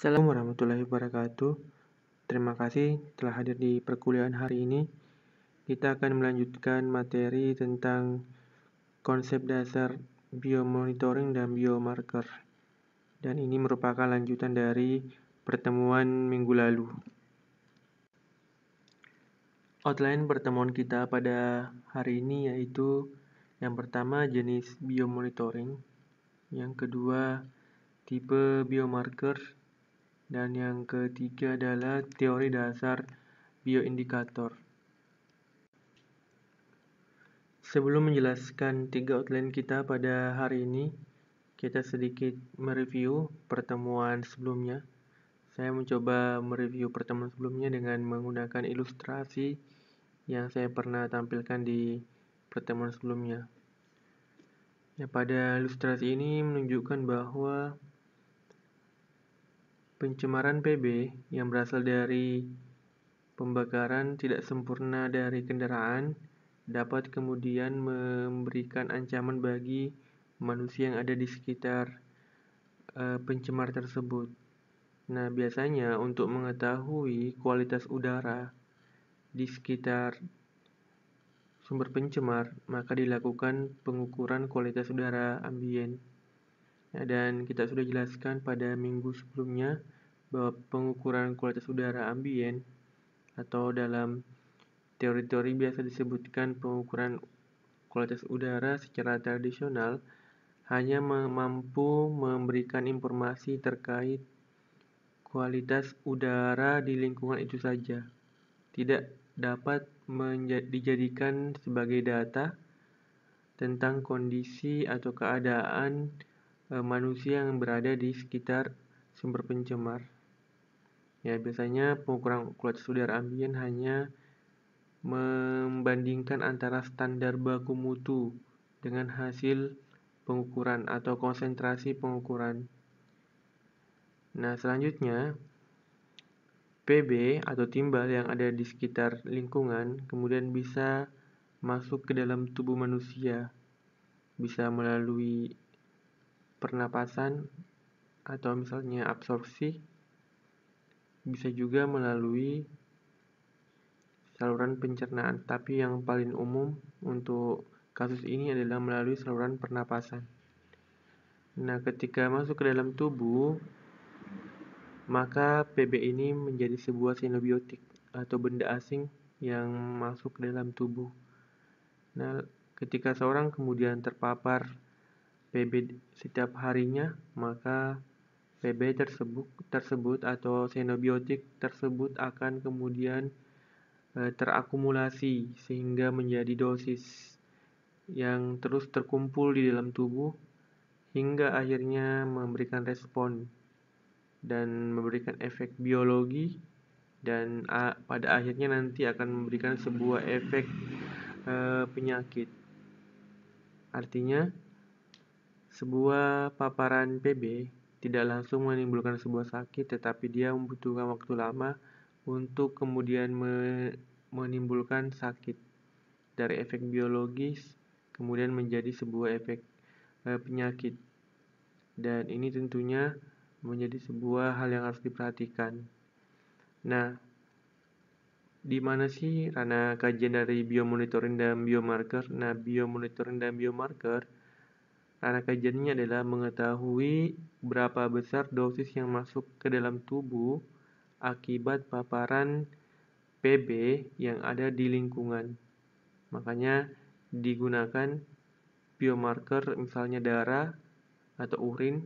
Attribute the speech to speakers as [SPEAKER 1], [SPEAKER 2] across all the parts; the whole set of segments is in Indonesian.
[SPEAKER 1] Assalamualaikum warahmatullahi wabarakatuh. Terima kasih telah hadir di perkuliahan hari ini. Kita akan melanjutkan materi tentang konsep dasar biomonitoring dan biomarker. Dan ini merupakan lanjutan dari pertemuan minggu lalu. Outline pertemuan kita pada hari ini yaitu yang pertama jenis biomonitoring, yang kedua tipe biomarker, dan yang ketiga adalah teori dasar bioindikator. Sebelum menjelaskan 3 outline kita pada hari ini, kita sedikit mereview pertemuan sebelumnya. Saya mencoba mereview pertemuan sebelumnya dengan menggunakan ilustrasi yang saya pernah tampilkan di pertemuan sebelumnya. Ya, pada ilustrasi ini menunjukkan bahwa pencemaran PB yang berasal dari pembakaran tidak sempurna dari kendaraan dapat kemudian memberikan ancaman bagi manusia yang ada di sekitar pencemar tersebut. Nah, biasanya untuk mengetahui kualitas udara di sekitar sumber pencemar, maka dilakukan pengukuran kualitas udara ambien. Nah, dan kita sudah jelaskan pada minggu sebelumnya bahwa pengukuran kualitas udara ambien atau dalam teori-teori biasa disebutkan pengukuran kualitas udara secara tradisional hanya mampu memberikan informasi terkait kualitas udara di lingkungan itu saja, tidak dapat dijadikan sebagai data tentang kondisi atau keadaan manusia yang berada di sekitar sumber pencemar. Ya, biasanya pengukuran kualitas udara ambien hanya membandingkan antara standar baku mutu dengan hasil pengukuran atau konsentrasi pengukuran. Nah, selanjutnya PB atau timbal yang ada di sekitar lingkungan kemudian bisa masuk ke dalam tubuh manusia, bisa melalui pernapasan atau misalnya absorpsi, bisa juga melalui saluran pencernaan, tapi yang paling umum untuk kasus ini adalah melalui saluran pernapasan. Nah, ketika masuk ke dalam tubuh, maka PB ini menjadi sebuah xenobiotik atau benda asing yang masuk ke dalam tubuh. Nah, ketika seorang kemudian terpapar PB setiap harinya, maka PB tersebut atau xenobiotik tersebut akan kemudian terakumulasi sehingga menjadi dosis yang terus terkumpul di dalam tubuh hingga akhirnya memberikan respon dan memberikan efek biologi dan pada akhirnya nanti akan memberikan sebuah efek penyakit. Artinya sebuah paparan PB tidak langsung menimbulkan sebuah sakit, tetapi dia membutuhkan waktu lama untuk kemudian menimbulkan sakit dari efek biologis kemudian menjadi sebuah efek penyakit. Dan ini tentunya menjadi sebuah hal yang harus diperhatikan. Nah, di mana sih ranah kajian dari biomonitoring dan biomarker? Nah, biomonitoring dan biomarker ranah kajiannya adalah mengetahui berapa besar dosis yang masuk ke dalam tubuh akibat paparan PB yang ada di lingkungan. Makanya digunakan biomarker misalnya darah atau urin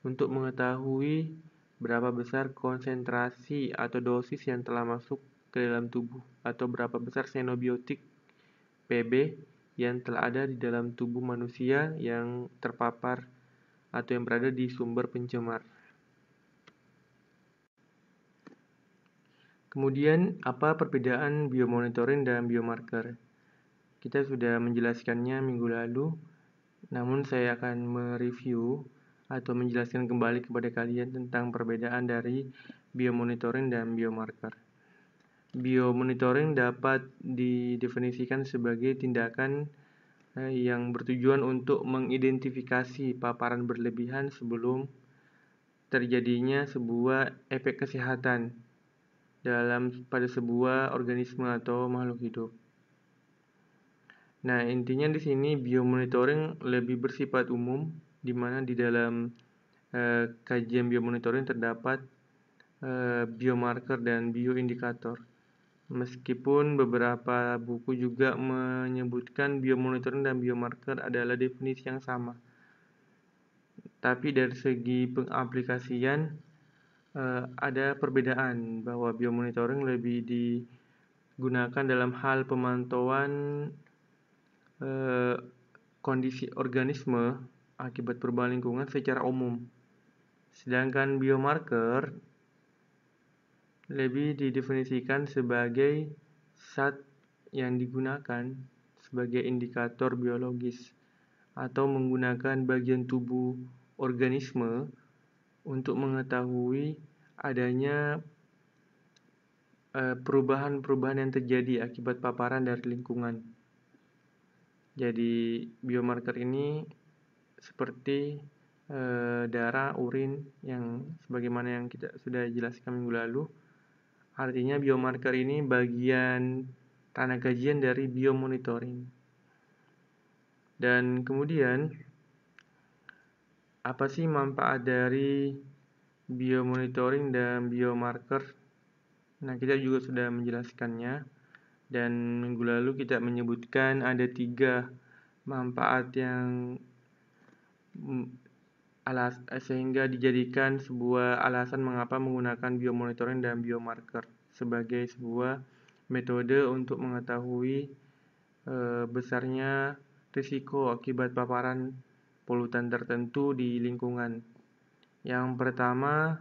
[SPEAKER 1] untuk mengetahui berapa besar konsentrasi atau dosis yang telah masuk ke dalam tubuh atau berapa besar xenobiotik PB yang telah ada di dalam tubuh manusia yang terpapar atau yang berada di sumber pencemar. Kemudian, apa perbedaan biomonitoring dan biomarker? Kita sudah menjelaskannya minggu lalu, namun saya akan mereview atau menjelaskan kembali kepada kalian tentang perbedaan dari biomonitoring dan biomarker. Biomonitoring dapat didefinisikan sebagai tindakan yang bertujuan untuk mengidentifikasi paparan berlebihan sebelum terjadinya sebuah efek kesehatan pada sebuah organisme atau makhluk hidup. Nah, intinya di sini biomonitoring lebih bersifat umum, di mana di dalam kajian biomonitoring terdapat biomarker dan bioindikator. Meskipun beberapa buku juga menyebutkan biomonitoring dan biomarker adalah definisi yang sama. Tapi dari segi pengaplikasian ada perbedaan, bahwa biomonitoring lebih digunakan dalam hal pemantauan kondisi organisme akibat perubahan lingkungan secara umum. Sedangkan biomarker lebih didefinisikan sebagai zat yang digunakan sebagai indikator biologis atau menggunakan bagian tubuh organisme untuk mengetahui adanya perubahan-perubahan yang terjadi akibat paparan dari lingkungan. Jadi biomarker ini seperti darah, urin, yang sebagaimana yang kita sudah jelaskan minggu lalu. Artinya biomarker ini bagian ranah kajian dari biomonitoring. Dan kemudian, apa sih manfaat dari biomonitoring dan biomarker? Nah, kita juga sudah menjelaskannya. Dan minggu lalu kita menyebutkan ada 3 manfaat yang sehingga dijadikan sebuah alasan mengapa menggunakan biomonitoring dan biomarker sebagai sebuah metode untuk mengetahui besarnya risiko akibat paparan polutan tertentu di lingkungan. Yang pertama,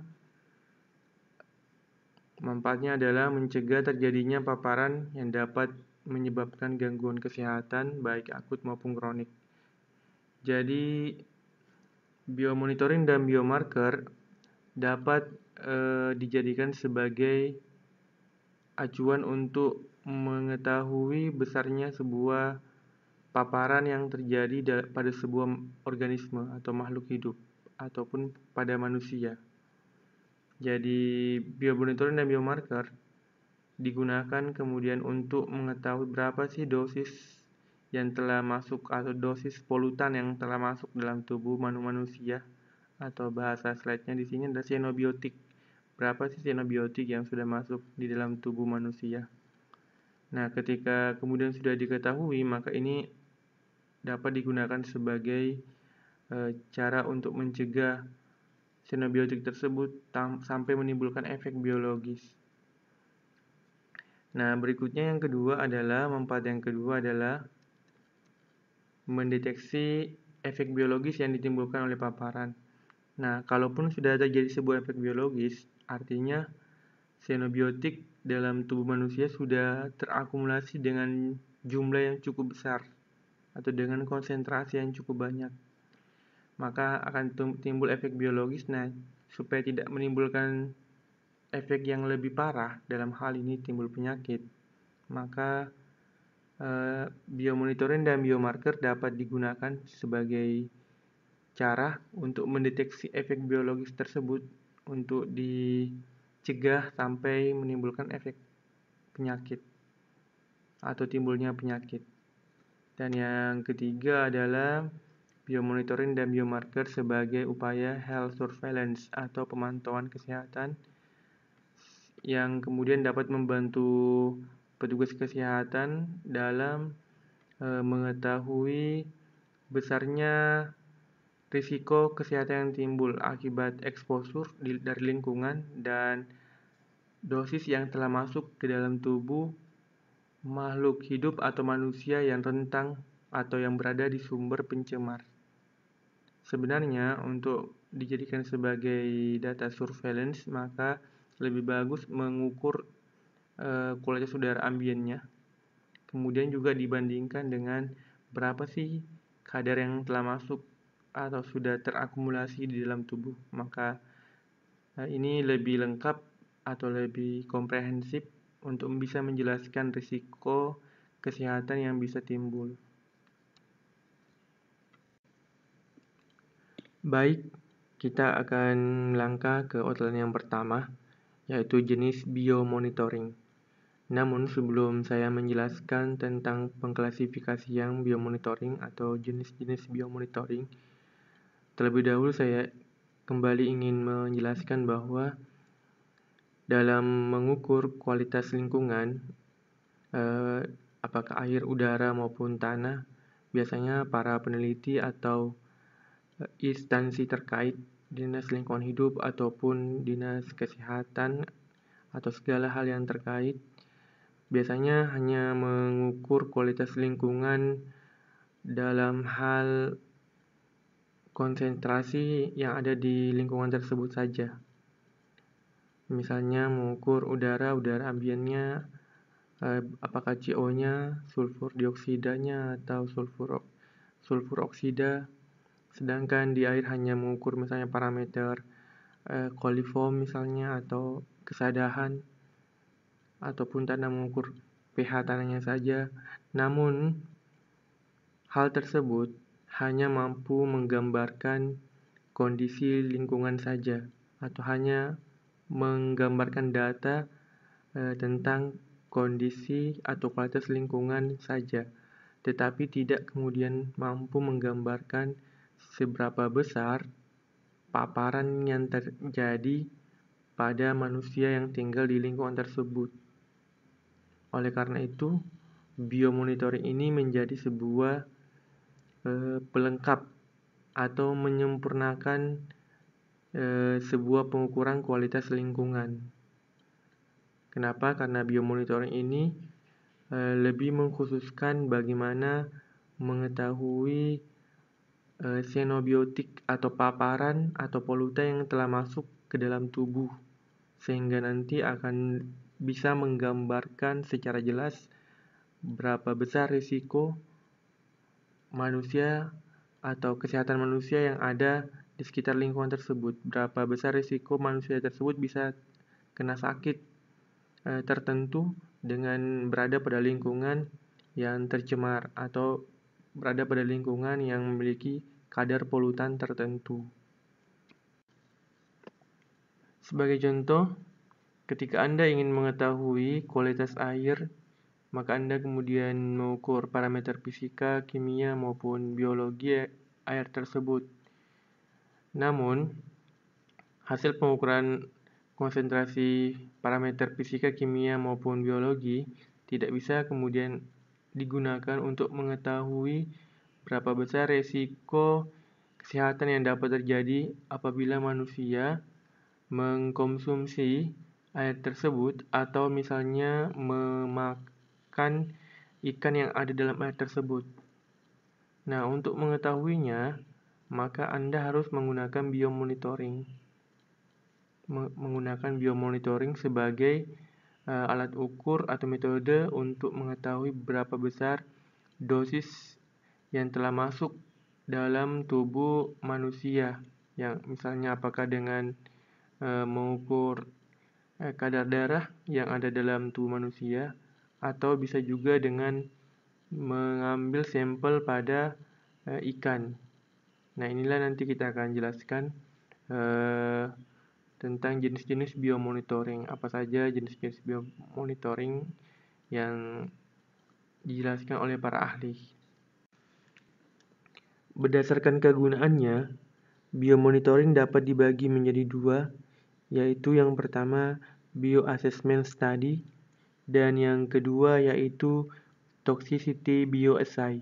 [SPEAKER 1] manfaatnya adalah mencegah terjadinya paparan yang dapat menyebabkan gangguan kesehatan baik akut maupun kronik. Jadi biomonitoring dan biomarker dapat dijadikan sebagai acuan untuk mengetahui besarnya sebuah paparan yang terjadi pada sebuah organisme atau makhluk hidup ataupun pada manusia. Jadi biomonitoring dan biomarker digunakan kemudian untuk mengetahui berapa sih dosis yang telah masuk atau dosis polutan yang telah masuk dalam tubuh manusia, atau bahasa slide-nya di sini ada xenobiotik. Berapa sih xenobiotik yang sudah masuk di dalam tubuh manusia? Nah, ketika kemudian sudah diketahui, maka ini dapat digunakan sebagai cara untuk mencegah xenobiotik tersebut sampai menimbulkan efek biologis. Nah, berikutnya manfaat yang kedua adalah mendeteksi efek biologis yang ditimbulkan oleh paparan. Nah, kalaupun sudah terjadi sebuah efek biologis, artinya xenobiotik dalam tubuh manusia sudah terakumulasi dengan jumlah yang cukup besar atau dengan konsentrasi yang cukup banyak. Maka akan timbul efek biologis. Nah, supaya tidak menimbulkan efek yang lebih parah, dalam hal ini timbul penyakit, maka biomonitoring dan biomarker dapat digunakan sebagai cara untuk mendeteksi efek biologis tersebut untuk dicegah sampai menimbulkan efek penyakit atau timbulnya penyakit. Dan yang ketiga adalah biomonitoring dan biomarker sebagai upaya health surveillance atau pemantauan kesehatan yang kemudian dapat membantu petugas kesehatan dalam mengetahui besarnya risiko kesehatan yang timbul akibat eksposur dari lingkungan dan dosis yang telah masuk ke dalam tubuh makhluk hidup atau manusia yang rentan atau yang berada di sumber pencemar. Sebenarnya untuk dijadikan sebagai data surveillance, maka lebih bagus mengukur kualitas udara ambiennya. Kemudian juga dibandingkan dengan berapa sih kadar yang telah masuk atau sudah terakumulasi di dalam tubuh. Maka ini lebih lengkap atau lebih komprehensif untuk bisa menjelaskan risiko kesehatan yang bisa timbul. Baik, kita akan melangkah ke outline yang pertama, yaitu jenis biomonitoring. Namun sebelum saya menjelaskan tentang pengklasifikasian biomonitoring atau jenis-jenis biomonitoring, terlebih dahulu saya kembali ingin menjelaskan bahwa dalam mengukur kualitas lingkungan, apakah air, udara maupun tanah, biasanya para peneliti atau instansi terkait, dinas lingkungan hidup ataupun dinas kesehatan atau segala hal yang terkait, biasanya hanya mengukur kualitas lingkungan dalam hal konsentrasi yang ada di lingkungan tersebut saja. Misalnya mengukur udara ambiennya, apakah CO-nya, sulfur dioksidanya atau sulfur oksida. Sedangkan di air hanya mengukur misalnya parameter coliform misalnya atau kesadahan, ataupun tanah mengukur pH tanahnya saja. Namun hal tersebut hanya mampu menggambarkan kondisi lingkungan saja, atau hanya menggambarkan data tentang kondisi atau kualitas lingkungan saja, tetapi tidak kemudian mampu menggambarkan seberapa besar paparan yang terjadi pada manusia yang tinggal di lingkungan tersebut. Oleh karena itu, biomonitoring ini menjadi sebuah pelengkap atau menyempurnakan sebuah pengukuran kualitas lingkungan. Kenapa? Karena biomonitoring ini lebih mengkhususkan bagaimana mengetahui xenobiotik atau paparan atau polutan yang telah masuk ke dalam tubuh, sehingga nanti akan bisa menggambarkan secara jelas berapa besar risiko manusia atau kesehatan manusia yang ada di sekitar lingkungan tersebut, berapa besar risiko manusia tersebut bisa kena sakit tertentu dengan berada pada lingkungan yang tercemar atau berada pada lingkungan yang memiliki kadar polutan tertentu. Sebagai contoh, ketika Anda ingin mengetahui kualitas air, maka Anda kemudian mengukur parameter fisika, kimia, maupun biologi air tersebut. Namun, hasil pengukuran konsentrasi parameter fisika, kimia, maupun biologi tidak bisa kemudian digunakan untuk mengetahui berapa besar resiko kesehatan yang dapat terjadi apabila manusia mengkonsumsi air tersebut atau misalnya memakan ikan yang ada dalam air tersebut. Nah, untuk mengetahuinya, maka Anda harus menggunakan biomonitoring sebagai alat ukur atau metode untuk mengetahui berapa besar dosis yang telah masuk dalam tubuh manusia, yang misalnya apakah dengan mengukur kadar darah yang ada dalam tubuh manusia, atau bisa juga dengan mengambil sampel pada ikan. Nah, inilah nanti kita akan jelaskan tentang jenis-jenis biomonitoring. Apa saja jenis-jenis biomonitoring yang dijelaskan oleh para ahli. Berdasarkan kegunaannya, biomonitoring dapat dibagi menjadi dua, yaitu yang pertama bioassessment study dan yang kedua yaitu toxicity bioassay.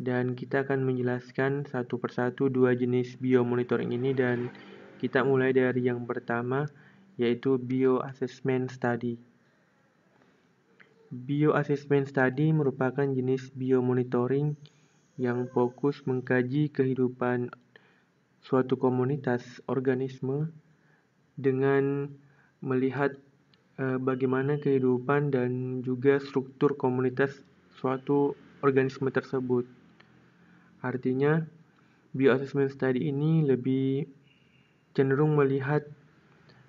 [SPEAKER 1] Dan kita akan menjelaskan satu persatu dua jenis biomonitoring ini, dan kita mulai dari yang pertama yaitu bioassessment study. Bioassessment study merupakan jenis biomonitoring yang fokus mengkaji kehidupan suatu komunitas organisme dengan melihat bagaimana kehidupan dan juga struktur komunitas suatu organisme tersebut. Artinya, bioassessment study ini lebih cenderung melihat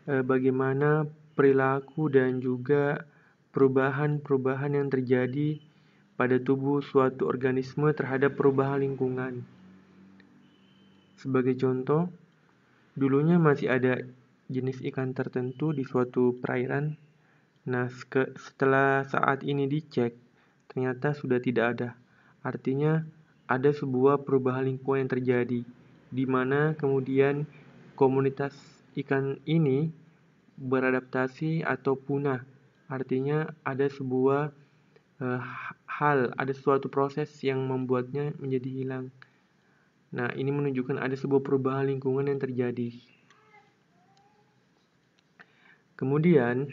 [SPEAKER 1] bagaimana perilaku dan juga perubahan-perubahan yang terjadi pada tubuh suatu organisme terhadap perubahan lingkungan. Sebagai contoh, Dulunya masih ada jenis ikan tertentu di suatu perairan. Nah, setelah saat ini dicek, ternyata sudah tidak ada. Artinya ada sebuah perubahan lingkungan yang terjadi, di mana kemudian komunitas ikan ini beradaptasi atau punah. Artinya ada sebuah ada suatu proses yang membuatnya menjadi hilang. Nah, ini menunjukkan ada sebuah perubahan lingkungan yang terjadi. Kemudian,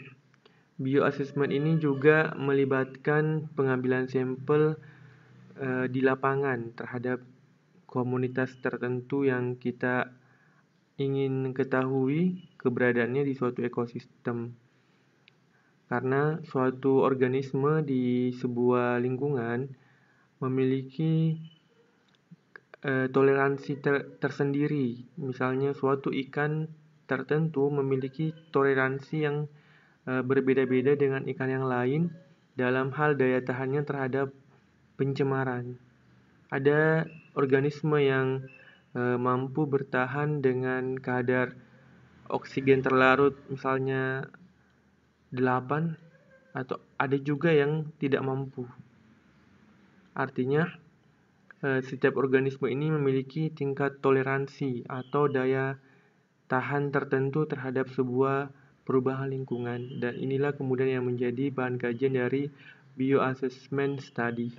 [SPEAKER 1] bioassessment ini juga melibatkan pengambilan sampel di lapangan terhadap komunitas tertentu yang kita ingin ketahui keberadaannya di suatu ekosistem. Karena suatu organisme di sebuah lingkungan memiliki toleransi tersendiri. Misalnya suatu ikan tertentu memiliki toleransi yang berbeda-beda dengan ikan yang lain dalam hal daya tahannya terhadap pencemaran. Ada organisme yang mampu bertahan dengan kadar oksigen terlarut misalnya 8, atau ada juga yang tidak mampu. Artinya setiap organisme ini memiliki tingkat toleransi atau daya tahan tertentu terhadap sebuah perubahan lingkungan, dan inilah kemudian yang menjadi bahan kajian dari bioassessment study.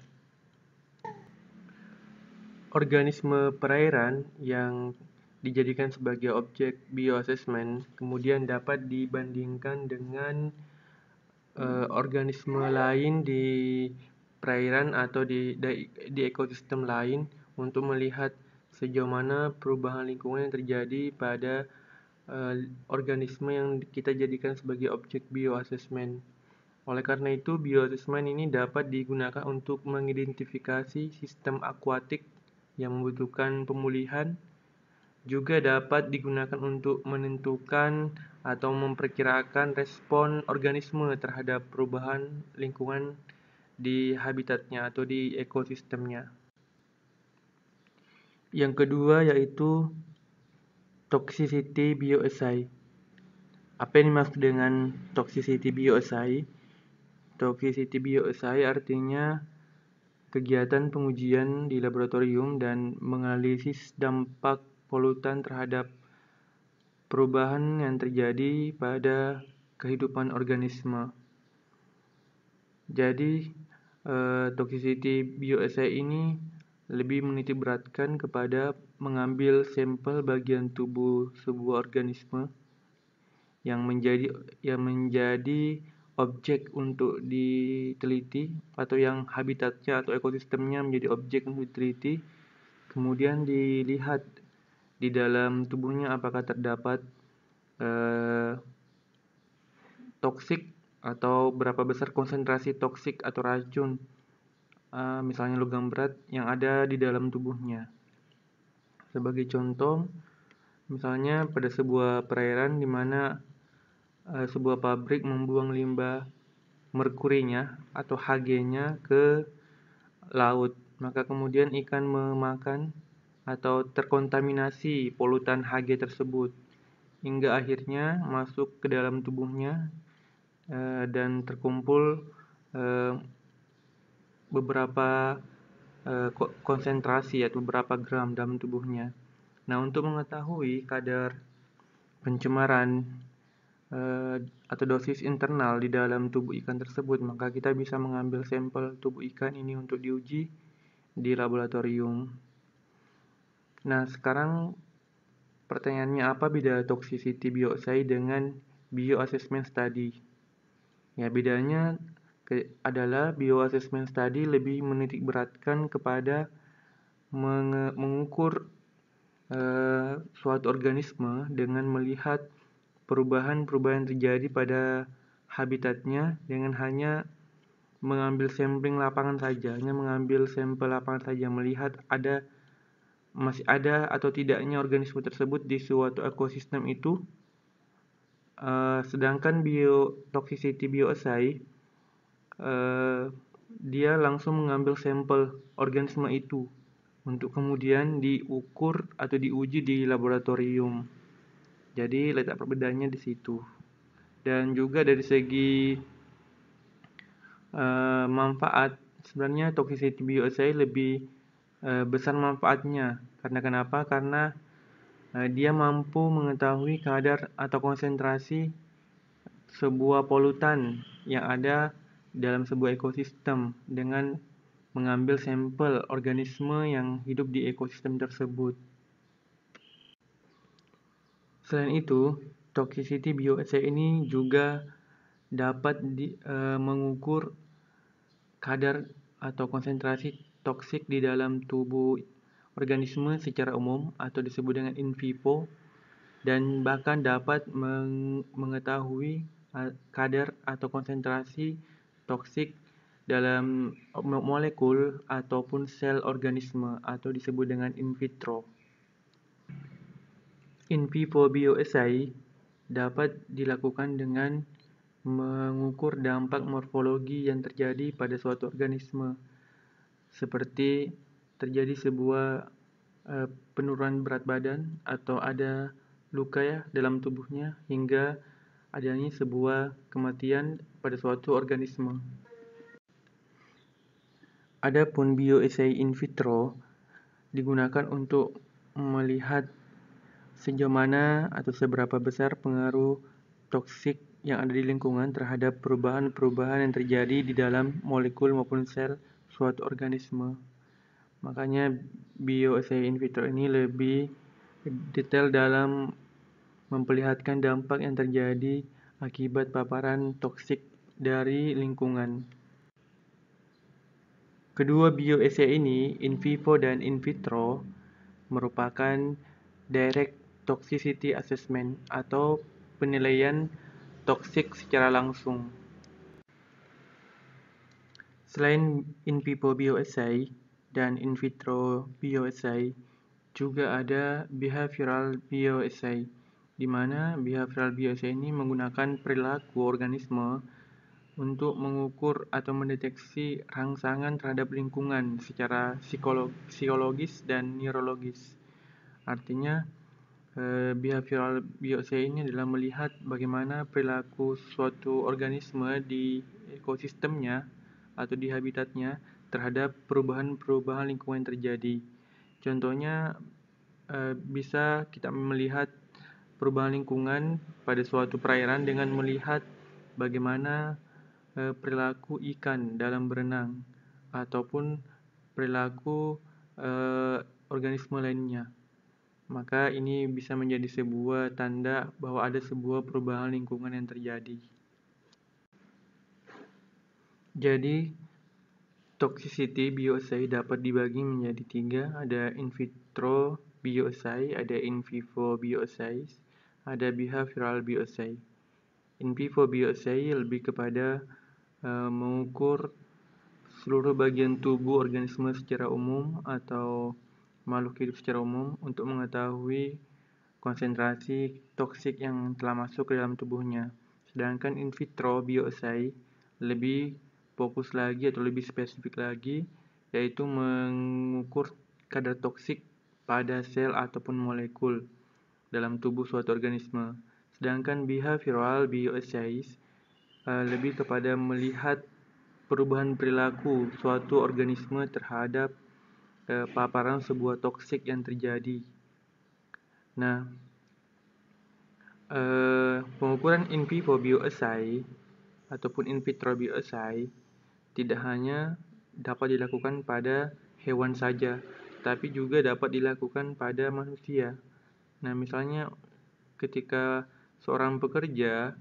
[SPEAKER 1] Organisme perairan yang dijadikan sebagai objek bioassessment kemudian dapat dibandingkan dengan organisme lain di perairan atau di ekosistem lain untuk melihat sejauh mana perubahan lingkungan yang terjadi pada organisme yang kita jadikan sebagai objek bioassessment. Oleh karena itu, bioassessment ini dapat digunakan untuk mengidentifikasi sistem akuatik yang membutuhkan pemulihan, juga dapat digunakan untuk menentukan atau memperkirakan respon organisme terhadap perubahan lingkungan di habitatnya atau di ekosistemnya. Yang kedua yaitu toxicity bioassay. Apa yang dimaksud dengan toxicity bioassay? Toxicity bioassay artinya kegiatan pengujian di laboratorium dan menganalisis dampak polutan terhadap perubahan yang terjadi pada kehidupan organisme. Jadi, toxicity bioassay ini lebih menitikberatkan kepada mengambil sampel bagian tubuh sebuah organisme yang menjadi objek untuk diteliti, atau yang habitatnya atau ekosistemnya menjadi objek untuk diteliti. Kemudian dilihat di dalam tubuhnya apakah terdapat toksik atau berapa besar konsentrasi toksik atau racun, misalnya logam berat yang ada di dalam tubuhnya. Sebagai contoh, misalnya pada sebuah perairan di mana sebuah pabrik membuang limbah merkurinya atau Hg-nya ke laut, maka kemudian ikan memakan atau terkontaminasi polutan Hg tersebut hingga akhirnya masuk ke dalam tubuhnya dan terkumpul beberapa konsentrasi atau beberapa gram dalam tubuhnya. Nah, untuk mengetahui kadar pencemaran atau dosis internal di dalam tubuh ikan tersebut, maka kita bisa mengambil sampel tubuh ikan ini untuk diuji di laboratorium. Nah, sekarang pertanyaannya, apa beda toxicity bioassay dengan bioassessment study? Ya, bedanya adalah bioassessment study lebih menitikberatkan kepada mengukur suatu organisme dengan melihat perubahan-perubahan yang terjadi pada habitatnya dengan hanya mengambil sampling lapangan saja, mengambil sampel lapangan saja, melihat masih ada atau tidaknya organisme tersebut di suatu ekosistem itu. Sedangkan toxicity bioassay dia langsung mengambil sampel organisme itu untuk kemudian diukur atau diuji di laboratorium. Jadi letak perbedaannya di situ. Dan juga dari segi manfaat, sebenarnya toxicity bioassay lebih besar manfaatnya. Karena kenapa? Karena dia mampu mengetahui kadar atau konsentrasi sebuah polutan yang ada dalam sebuah ekosistem dengan mengambil sampel organisme yang hidup di ekosistem tersebut. Selain itu, toxicity bioassay ini juga dapat mengukur kadar atau konsentrasi toksik di dalam tubuh organisme secara umum atau disebut dengan in vivo, dan bahkan dapat mengetahui kadar atau konsentrasi toksik dalam molekul ataupun sel organisme atau disebut dengan in vitro. In vivo bioassay dapat dilakukan dengan mengukur dampak morfologi yang terjadi pada suatu organisme, seperti terjadi sebuah penurunan berat badan atau ada luka dalam tubuhnya hingga adanya sebuah kematian pada suatu organisme. Adapun bioassay in vitro digunakan untuk melihat sejauh mana atau seberapa besar pengaruh toksik yang ada di lingkungan terhadap perubahan-perubahan yang terjadi di dalam molekul maupun sel suatu organisme. Makanya bioassay in vitro ini lebih detail dalam memperlihatkan dampak yang terjadi akibat paparan toksik dari lingkungan. Kedua bioassay ini, in vivo dan in vitro, merupakan direct toxicity assessment atau penilaian toksik secara langsung. Selain in vivo bioassay dan in vitro bioassay, juga ada behavioral bioassay, di mana behavioral bioassay ini menggunakan perilaku organisme untuk mengukur atau mendeteksi rangsangan terhadap lingkungan secara psikologis dan neurologis. Artinya, behavioral bioassay ini adalah melihat bagaimana perilaku suatu organisme di ekosistemnya atau di habitatnya terhadap perubahan-perubahan lingkungan yang terjadi. Contohnya, bisa kita melihat perubahan lingkungan pada suatu perairan dengan melihat bagaimana perilaku ikan dalam berenang ataupun perilaku organisme lainnya. Maka ini bisa menjadi sebuah tanda bahwa ada sebuah perubahan lingkungan yang terjadi. Jadi, toxicity bioassay dapat dibagi menjadi 3, ada in vitro bioassay, ada in vivo bioassay, ada behavioral bioassay. In vivo bioassay lebih kepada mengukur seluruh bagian tubuh organisme secara umum atau makhluk hidup secara umum untuk mengetahui konsentrasi toksik yang telah masuk ke dalam tubuhnya. Sedangkan in vitro bioassay lebih fokus lagi atau lebih spesifik lagi, yaitu mengukur kadar toksik pada sel ataupun molekul dalam tubuh suatu organisme. Sedangkan behavioral bioassays lebih kepada melihat perubahan perilaku suatu organisme terhadap paparan sebuah toksik yang terjadi. Nah, pengukuran in vivo bioassay ataupun in vitro bioassay tidak hanya dapat dilakukan pada hewan saja, tapi juga dapat dilakukan pada manusia. Nah, misalnya ketika seorang pekerja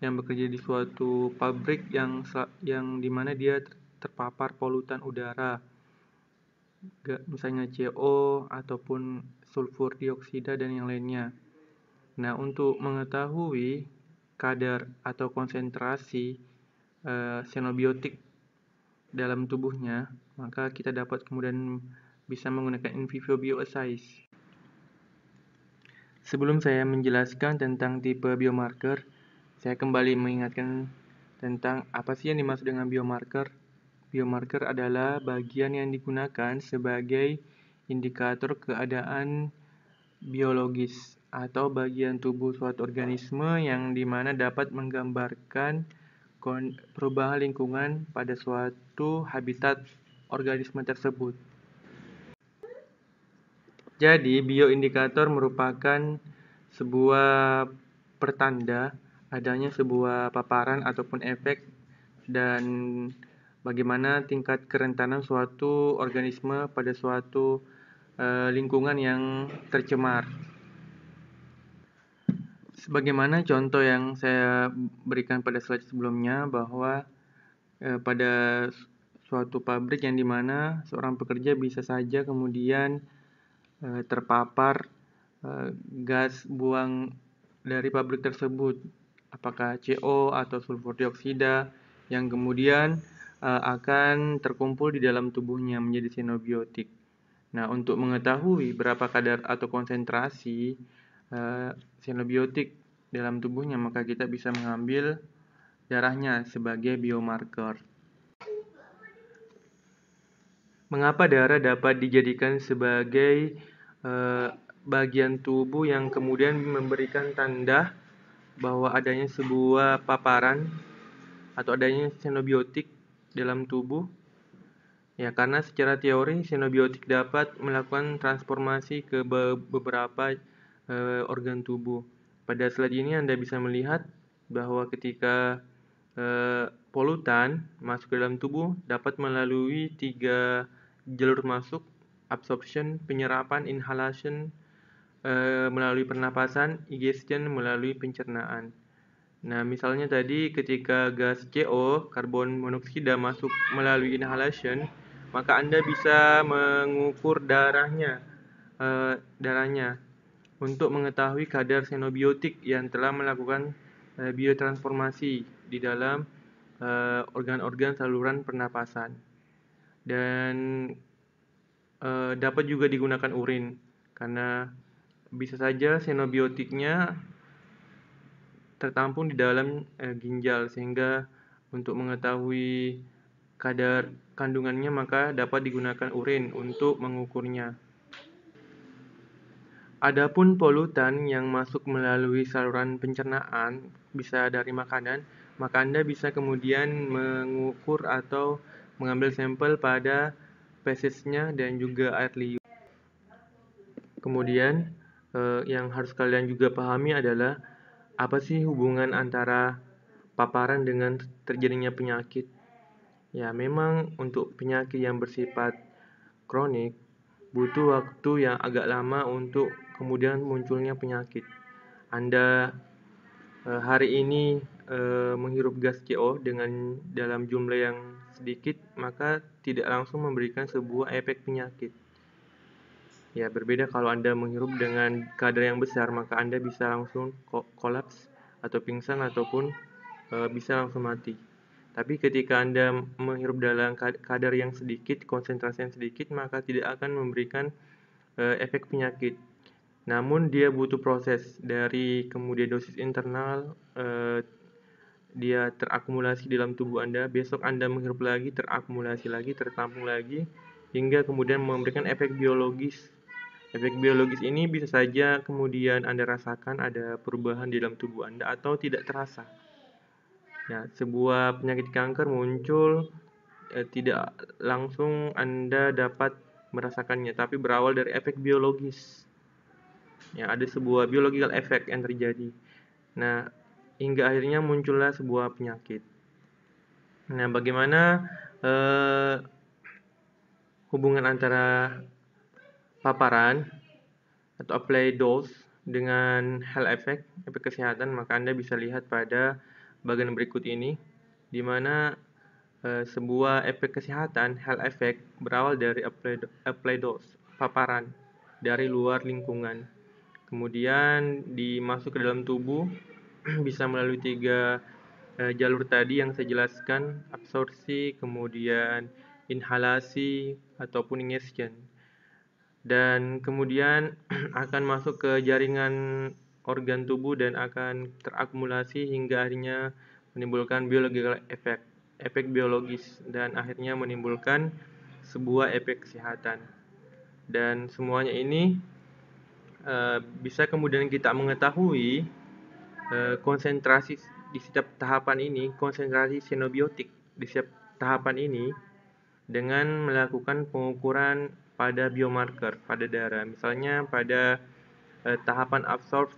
[SPEAKER 1] yang bekerja di suatu pabrik yang dimana dia terpapar polutan udara, misalnya CO ataupun sulfur dioksida dan yang lainnya. Nah, untuk mengetahui kadar atau konsentrasi xenobiotik dalam tubuhnya, maka kita dapat kemudian bisa menggunakan in vivo bioassays. Sebelum saya menjelaskan tentang tipe biomarker, saya kembali mengingatkan tentang apa sih yang dimaksud dengan biomarker. Biomarker adalah bagian yang digunakan sebagai indikator keadaan biologis atau bagian tubuh suatu organisme yang dimana dapat menggambarkan perubahan lingkungan pada suatu habitat organisme tersebut. Jadi, bioindikator merupakan sebuah pertanda adanya sebuah paparan ataupun efek dan bagaimana tingkat kerentanan suatu organisme pada suatu lingkungan yang tercemar. Sebagaimana contoh yang saya berikan pada slide sebelumnya, bahwa pada suatu pabrik yang dimana seorang pekerja bisa saja kemudian terpapar gas buang dari pabrik tersebut, apakah CO atau sulfur dioksida, yang kemudian akan terkumpul di dalam tubuhnya menjadi xenobiotik. Nah, untuk mengetahui berapa kadar atau konsentrasi xenobiotik dalam tubuhnya, maka kita bisa mengambil darahnya sebagai biomarker. Mengapa darah dapat dijadikan sebagai bagian tubuh yang kemudian memberikan tanda bahwa adanya sebuah paparan atau adanya xenobiotik dalam tubuh? Ya, karena secara teori xenobiotik dapat melakukan transformasi ke beberapa organ tubuh. Pada slide ini Anda bisa melihat bahwa ketika polutan masuk ke dalam tubuh dapat melalui 3 jalur masuk: absorption, penyerapan, inhalation, melalui pernapasan, ingestion, melalui pencernaan. Nah, misalnya tadi ketika gas CO, karbon monoksida, masuk melalui inhalation, maka Anda bisa mengukur darahnya untuk mengetahui kadar xenobiotik yang telah melakukan biotransformasi di dalam organ-organ saluran pernapasan. Dan dapat juga digunakan urin, karena bisa saja xenobiotiknya tertampung di dalam ginjal, sehingga untuk mengetahui kadar kandungannya maka dapat digunakan urin untuk mengukurnya. Adapun polutan yang masuk melalui saluran pencernaan, bisa dari makanan, maka Anda bisa kemudian mengukur atau mengambil sampel pada fesesnya dan juga air liur. Kemudian yang harus kalian juga pahami adalah apa sih hubungan antara paparan dengan terjadinya penyakit. Ya, memang untuk penyakit yang bersifat kronik butuh waktu yang agak lama untuk kemudian munculnya penyakit. Anda hari ini menghirup gas CO dengan dalam jumlah yang sedikit, maka tidak langsung memberikan sebuah efek penyakit. Ya, berbeda kalau Anda menghirup dengan kadar yang besar, maka Anda bisa langsung kolaps atau pingsan ataupun bisa langsung mati. Tapi ketika Anda menghirup dalam kadar yang sedikit, konsentrasi yang sedikit, maka tidak akan memberikan efek penyakit. Namun dia butuh proses dari kemudian dosis internal, dia terakumulasi dalam tubuh Anda, besok Anda menghirup lagi, terakumulasi lagi, tertampung lagi, hingga kemudian memberikan efek biologis. Efek biologis ini bisa saja kemudian Anda rasakan ada perubahan di dalam tubuh Anda atau tidak terasa. Ya, sebuah penyakit kanker muncul tidak langsung Anda dapat merasakannya, tapi berawal dari efek biologis. Ya, ada sebuah biological effect yang terjadi. Nah, hingga akhirnya muncullah sebuah penyakit. Nah, bagaimana hubungan antara paparan atau applied dose dengan health effect, efek kesehatan? Maka Anda bisa lihat pada bagian berikut ini, di mana sebuah efek kesehatan, health effect, berawal dari applied dose, paparan dari luar lingkungan. Kemudian dimasuk ke dalam tubuh bisa melalui 3 jalur tadi yang saya jelaskan: absorpsi, kemudian inhalasi ataupun ingestion. Dan kemudian akan masuk ke jaringan organ tubuh dan akan terakumulasi hingga akhirnya menimbulkan biological effect, efek biologis, dan akhirnya menimbulkan sebuah efek kesehatan. Dan semuanya ini bisa kemudian kita mengetahui konsentrasi di setiap tahapan ini, konsentrasi xenobiotik di setiap tahapan ini dengan melakukan pengukuran pada biomarker pada darah. Misalnya pada tahapan absorbed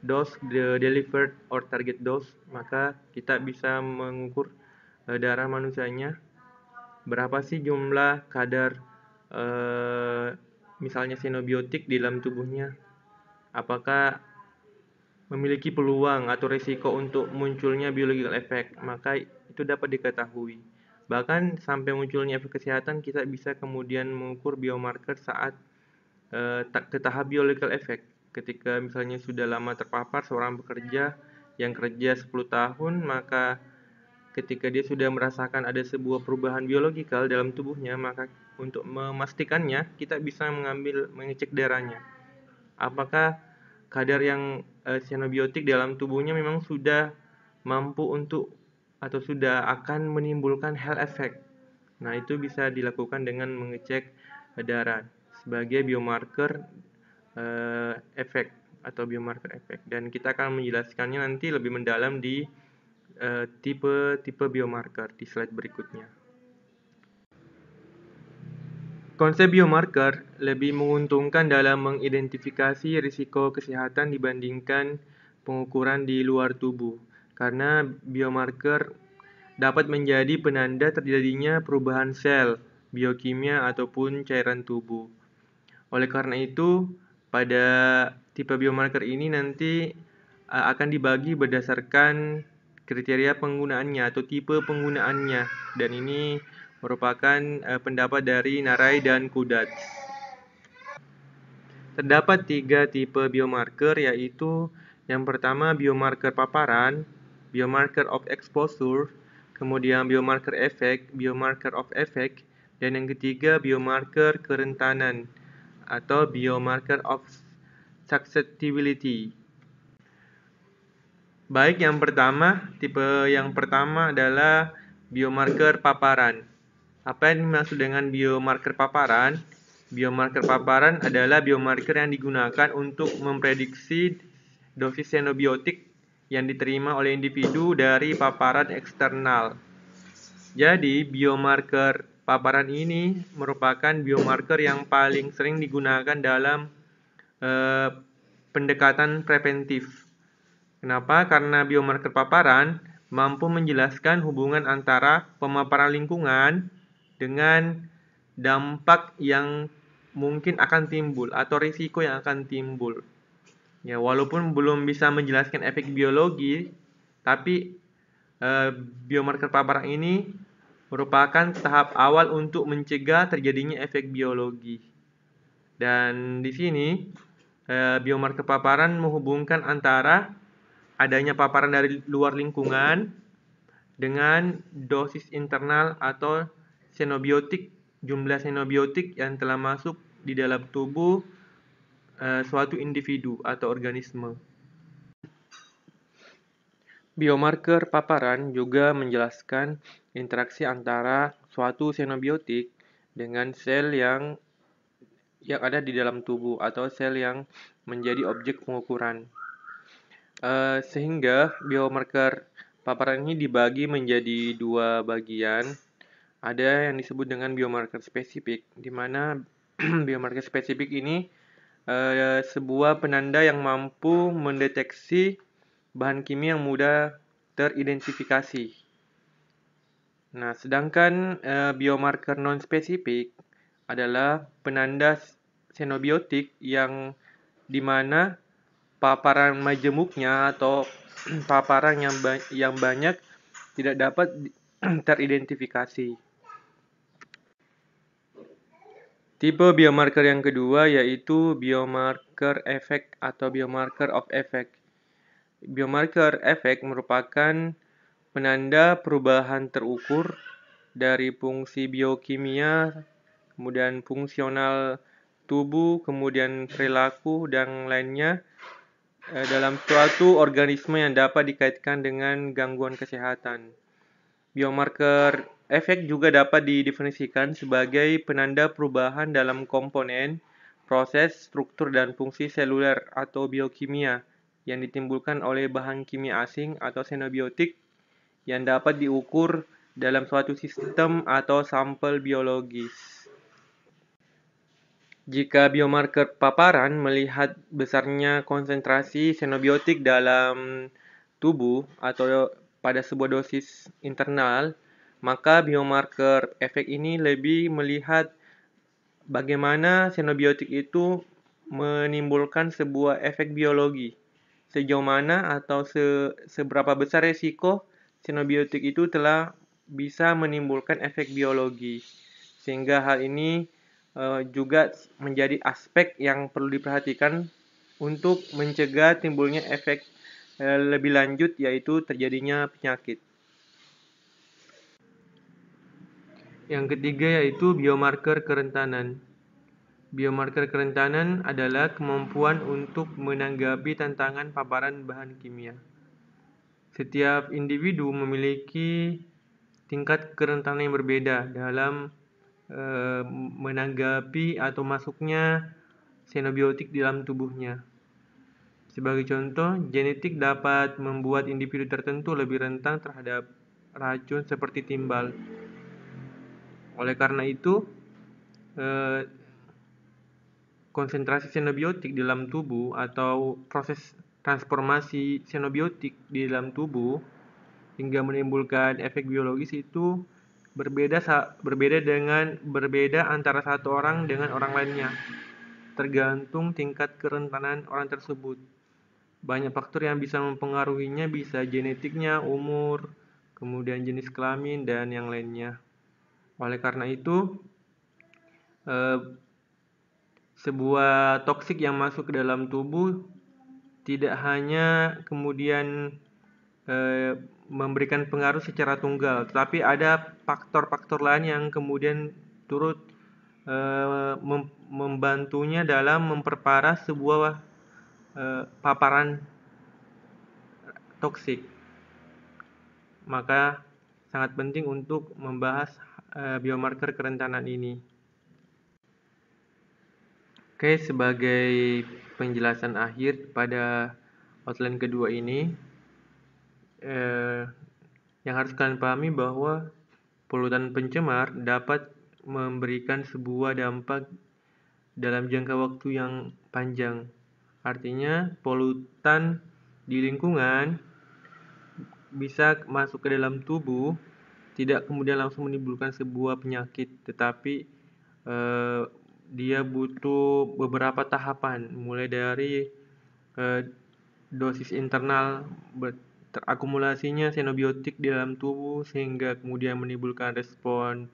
[SPEAKER 1] dose, delivered or target dose, maka kita bisa mengukur darah manusianya berapa sih jumlah kadar misalnya xenobiotik di dalam tubuhnya, apakah memiliki peluang atau risiko untuk munculnya biological effect, maka itu dapat diketahui. Bahkan sampai munculnya efek kesehatan, kita bisa kemudian mengukur biomarker saat ke tahap biological effect. Ketika misalnya sudah lama terpapar seorang pekerja yang kerja 10 tahun, maka ketika dia sudah merasakan ada sebuah perubahan biologikal dalam tubuhnya, maka untuk memastikannya kita bisa mengecek darahnya. Apakah kadar yang xenobiotik dalam tubuhnya memang sudah mampu untuk atau sudah akan menimbulkan health effect. Nah, itu bisa dilakukan dengan mengecek darah sebagai biomarker efek atau biomarker efek, dan kita akan menjelaskannya nanti lebih mendalam di tipe biomarker di slide berikutnya. Konsep biomarker lebih menguntungkan dalam mengidentifikasi risiko kesehatan dibandingkan pengukuran di luar tubuh, karena biomarker dapat menjadi penanda terjadinya perubahan sel, biokimia, ataupun cairan tubuh. Oleh karena itu, pada tipe biomarker ini nanti akan dibagi berdasarkan kriteria penggunaannya atau tipe penggunaannya, dan ini merupakan pendapat dari Narai dan Kudat. Terdapat 3 tipe biomarker, yaitu yang pertama biomarker paparan, biomarker of exposure, kemudian biomarker of effect, dan yang ketiga biomarker kerentanan atau biomarker of susceptibility. Baik, tipe yang pertama adalah biomarker paparan. Apa yang dimaksud dengan biomarker paparan? Biomarker paparan adalah biomarker yang digunakan untuk memprediksi dosis xenobiotik yang diterima oleh individu dari paparan eksternal. Jadi, biomarker paparan ini merupakan biomarker yang paling sering digunakan dalam pendekatan preventif. Kenapa? Karena biomarker paparan mampu menjelaskan hubungan antara pemaparan lingkungan dengan dampak yang mungkin akan timbul atau risiko yang akan timbul. Ya, walaupun belum bisa menjelaskan efek biologi, tapi biomarker paparan ini merupakan tahap awal untuk mencegah terjadinya efek biologi. Dan di sini biomarker paparan menghubungkan antara adanya paparan dari luar lingkungan dengan dosis internal atau xenobiotik, jumlah xenobiotik yang telah masuk di dalam tubuh suatu individu atau organisme. Biomarker paparan juga menjelaskan interaksi antara suatu xenobiotik dengan sel yang ada di dalam tubuh atau sel yang menjadi objek pengukuran. Sehingga biomarker paparan ini dibagi menjadi 2 bagian. Ada yang disebut dengan biomarker spesifik, di mana biomarker spesifik ini sebuah penanda yang mampu mendeteksi bahan kimia yang mudah teridentifikasi. Nah, sedangkan biomarker non-spesifik adalah penanda xenobiotik yang di mana paparan majemuknya atau paparan yang banyak tidak dapat teridentifikasi. Tipe biomarker yang kedua yaitu biomarker efek atau biomarker of effect. Biomarker efek merupakan penanda perubahan terukur dari fungsi biokimia, kemudian fungsional tubuh, kemudian perilaku, dan lainnya dalam suatu organisme yang dapat dikaitkan dengan gangguan kesehatan. Biomarker efek juga dapat didefinisikan sebagai penanda perubahan dalam komponen proses, struktur, dan fungsi seluler atau biokimia yang ditimbulkan oleh bahan kimia asing atau xenobiotik yang dapat diukur dalam suatu sistem atau sampel biologis. Jika biomarker paparan melihat besarnya konsentrasi xenobiotik dalam tubuh atau pada sebuah dosis internal, maka biomarker efek ini lebih melihat bagaimana xenobiotik itu menimbulkan sebuah efek biologi. Sejauh mana atau seberapa besar resiko xenobiotik itu telah bisa menimbulkan efek biologi. Sehingga hal ini juga menjadi aspek yang perlu diperhatikan untuk mencegah timbulnya efek lebih lanjut, yaitu terjadinya penyakit. Yang ketiga yaitu biomarker kerentanan. Biomarker kerentanan adalah kemampuan untuk menanggapi tantangan paparan bahan kimia. Setiap individu memiliki tingkat kerentanan yang berbeda dalam menanggapi atau masuknya xenobiotik di dalam tubuhnya. Sebagai contoh, genetik dapat membuat individu tertentu lebih rentan terhadap racun seperti timbal. Oleh karena itu, konsentrasi xenobiotik di dalam tubuh atau proses transformasi xenobiotik di dalam tubuh hingga menimbulkan efek biologis itu berbeda antara satu orang dengan orang lainnya, tergantung tingkat kerentanan orang tersebut. Banyak faktor yang bisa mempengaruhinya, bisa genetiknya, umur, kemudian jenis kelamin, dan yang lainnya. Oleh karena itu, sebuah toksik yang masuk ke dalam tubuh tidak hanya kemudian memberikan pengaruh secara tunggal, tetapi ada faktor-faktor lain yang kemudian turut membantunya dalam memperparah sebuah paparan toksik. Maka sangat penting untuk membahas biomarker kerentanan ini. Oke, sebagai penjelasan akhir pada outline kedua ini, yang harus kalian pahami bahwa polutan pencemar dapat memberikan sebuah dampak dalam jangka waktu yang panjang. Artinya, polutan di lingkungan bisa masuk ke dalam tubuh, tidak kemudian langsung menimbulkan sebuah penyakit, tetapi dia butuh beberapa tahapan, mulai dari dosis internal, terakumulasinya xenobiotik di dalam tubuh sehingga kemudian menimbulkan respon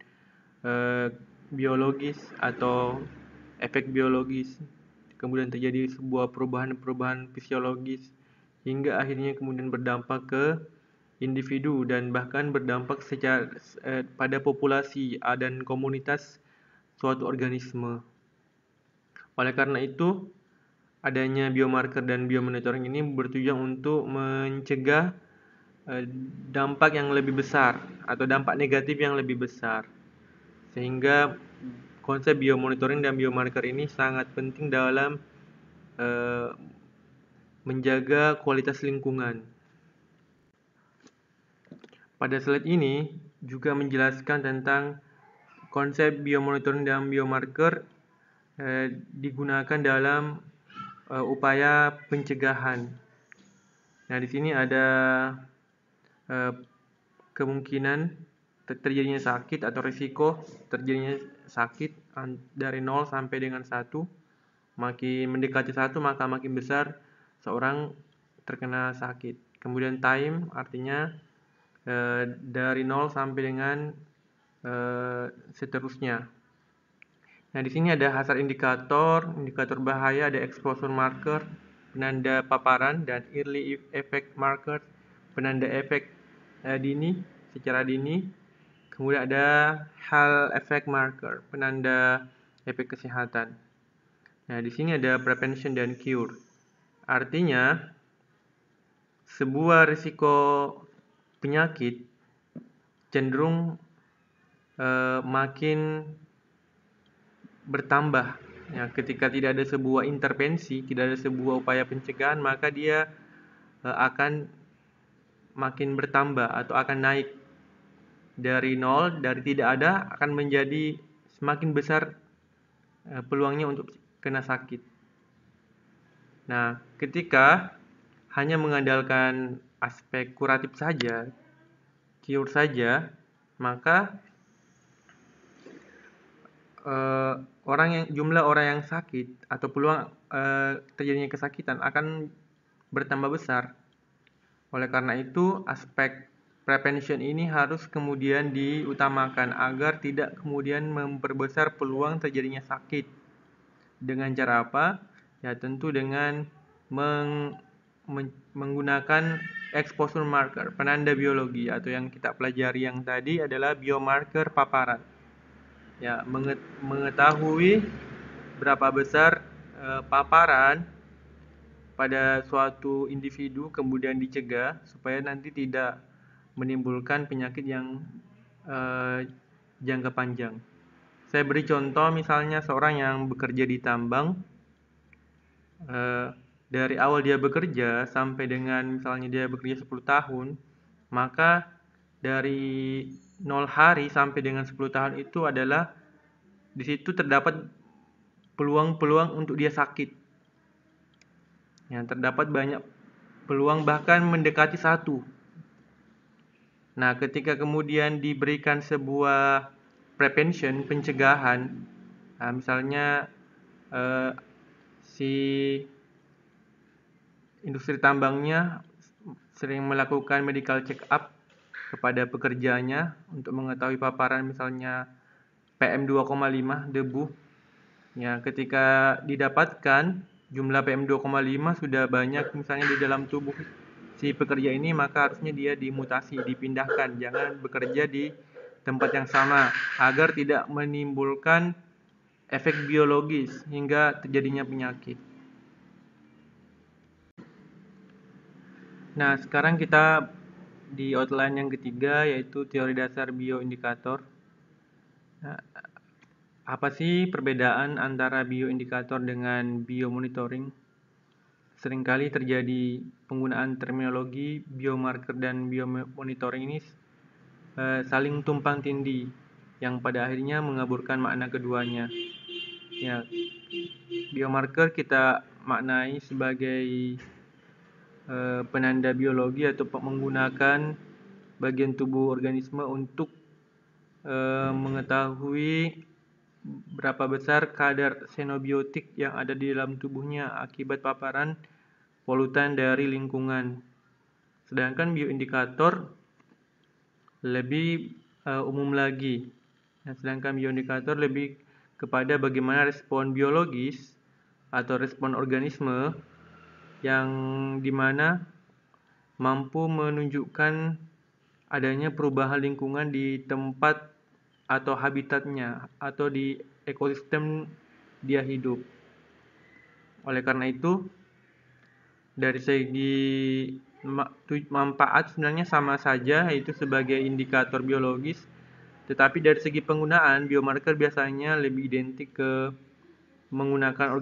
[SPEAKER 1] biologis atau efek biologis, kemudian terjadi sebuah perubahan-perubahan fisiologis hingga akhirnya kemudian berdampak ke individu dan bahkan berdampak secara pada populasi dan komunitas suatu organisme. Oleh karena itu, adanya biomarker dan biomonitoring ini bertujuan untuk mencegah dampak yang lebih besar atau dampak negatif yang lebih besar. Sehingga konsep biomonitoring dan biomarker ini sangat penting dalam menjaga kualitas lingkungan. Pada slide ini juga menjelaskan tentang konsep biomonitoring dan biomarker digunakan dalam upaya pencegahan. Nah, di sini ada kemungkinan terjadinya sakit atau risiko terjadinya sakit dari 0 sampai dengan 1. Makin mendekati 1 maka makin besar seorang terkena sakit. Kemudian time artinya dari 0 sampai dengan seterusnya. Nah, di sini ada hazard indikator bahaya, ada exposure marker, penanda paparan, dan early effect marker, penanda efek dini, secara dini. Kemudian ada health effect marker, penanda efek kesehatan. Nah, di sini ada prevention dan cure. Artinya, sebuah risiko penyakit cenderung makin bertambah Ya, ketika tidak ada sebuah intervensi, tidak ada sebuah upaya pencegahan, maka dia akan makin bertambah atau akan naik dari nol, dari tidak ada akan menjadi semakin besar peluangnya untuk kena sakit. Nah, ketika hanya mengandalkan aspek kuratif saja, cure saja, maka jumlah orang yang sakit atau peluang terjadinya kesakitan akan bertambah besar. Oleh karena itu, aspek prevention ini harus kemudian diutamakan agar tidak kemudian memperbesar peluang terjadinya sakit. Dengan cara apa? Ya tentu dengan menggunakan exposure marker, penanda biologi, atau yang kita pelajari yang tadi adalah biomarker paparan. Ya, mengetahui berapa besar paparan pada suatu individu kemudian dicegah supaya nanti tidak menimbulkan penyakit yang jangka panjang. Saya beri contoh misalnya seorang yang bekerja di tambang, dari awal dia bekerja sampai dengan misalnya dia bekerja 10 tahun, maka dari 0 hari sampai dengan 10 tahun itu adalah di situ terdapat peluang-peluang untuk dia sakit. Ya, terdapat banyak peluang bahkan mendekati 1. Nah, ketika kemudian diberikan sebuah prevention, pencegahan, misalnya si industri tambangnya sering melakukan medical check up kepada pekerjanya untuk mengetahui paparan misalnya PM 2,5 debu. Ya, ketika didapatkan jumlah PM 2,5 sudah banyak misalnya di dalam tubuh si pekerja ini, maka harusnya dia dimutasi, dipindahkan, jangan bekerja di tempat yang sama agar tidak menimbulkan efek biologis hingga terjadinya penyakit. Nah, sekarang kita di outline yang ketiga, yaitu teori dasar bioindikator. Nah, apa sih perbedaan antara bioindikator dengan biomonitoring? Seringkali terjadi penggunaan terminologi biomarker dan biomonitoring ini saling tumpang tindih, yang pada akhirnya mengaburkan makna keduanya. Ya, biomarker kita maknai sebagai penanda biologi atau menggunakan bagian tubuh organisme untuk mengetahui berapa besar kadar xenobiotik yang ada di dalam tubuhnya akibat paparan polutan dari lingkungan. Sedangkan bioindikator lebih umum lagi. Sedangkan bioindikator lebih kepada bagaimana respon biologis atau respon organisme yang dimana mampu menunjukkan adanya perubahan lingkungan di tempat atau habitatnya atau di ekosistem dia hidup. Oleh karena itu, dari segi manfaat sebenarnya sama saja, yaitu sebagai indikator biologis, tetapi dari segi penggunaan biomarker biasanya lebih identik ke menggunakan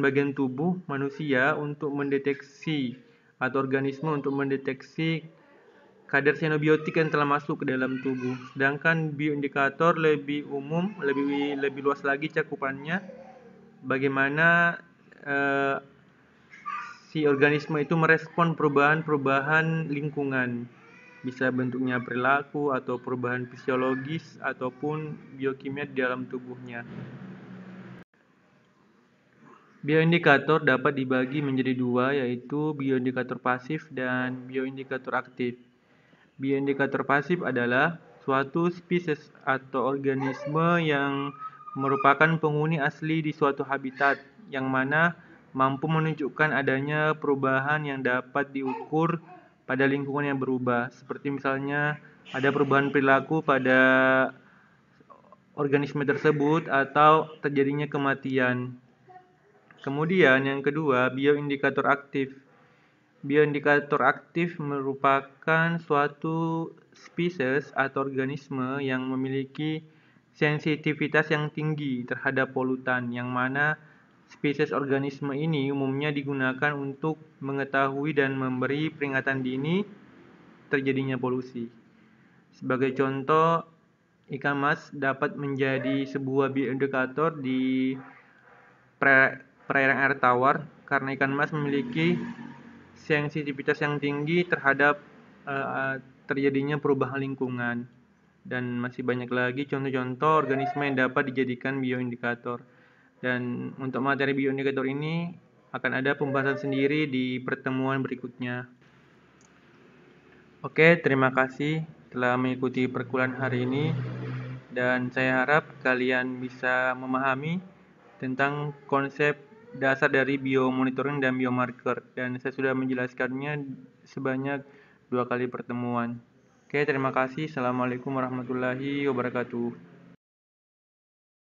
[SPEAKER 1] bagian tubuh manusia untuk mendeteksi atau organisme untuk mendeteksi kadar xenobiotik yang telah masuk ke dalam tubuh. Sedangkan bioindikator lebih umum, lebih luas lagi cakupannya, bagaimana si organisme itu merespon perubahan-perubahan lingkungan. Bisa bentuknya perilaku atau perubahan fisiologis ataupun biokimia di dalam tubuhnya. Bioindikator dapat dibagi menjadi dua, yaitu bioindikator pasif dan bioindikator aktif. Bioindikator pasif adalah suatu spesies atau organisme yang merupakan penghuni asli di suatu habitat, yang mana mampu menunjukkan adanya perubahan yang dapat diukur pada lingkungan yang berubah. Seperti misalnya ada perubahan perilaku pada organisme tersebut atau terjadinya kematian. Kemudian yang kedua, bioindikator aktif. Bioindikator aktif merupakan suatu spesies atau organisme yang memiliki sensitivitas yang tinggi terhadap polutan, yang mana spesies organisme ini umumnya digunakan untuk mengetahui dan memberi peringatan dini terjadinya polusi. Sebagai contoh, ikan mas dapat menjadi sebuah bioindikator di perairan air tawar karena ikan mas memiliki sensitivitas yang tinggi terhadap terjadinya perubahan lingkungan. Dan masih banyak lagi contoh-contoh organisme yang dapat dijadikan bioindikator. Dan untuk materi bioindikator ini akan ada pembahasan sendiri di pertemuan berikutnya. Oke, terima kasih telah mengikuti perkuliahan hari ini. Dan saya harap kalian bisa memahami tentang konsep dasar dari biomonitoring dan biomarker. Dan saya sudah menjelaskannya sebanyak 2 kali pertemuan. Oke, terima kasih. Assalamualaikum warahmatullahi wabarakatuh.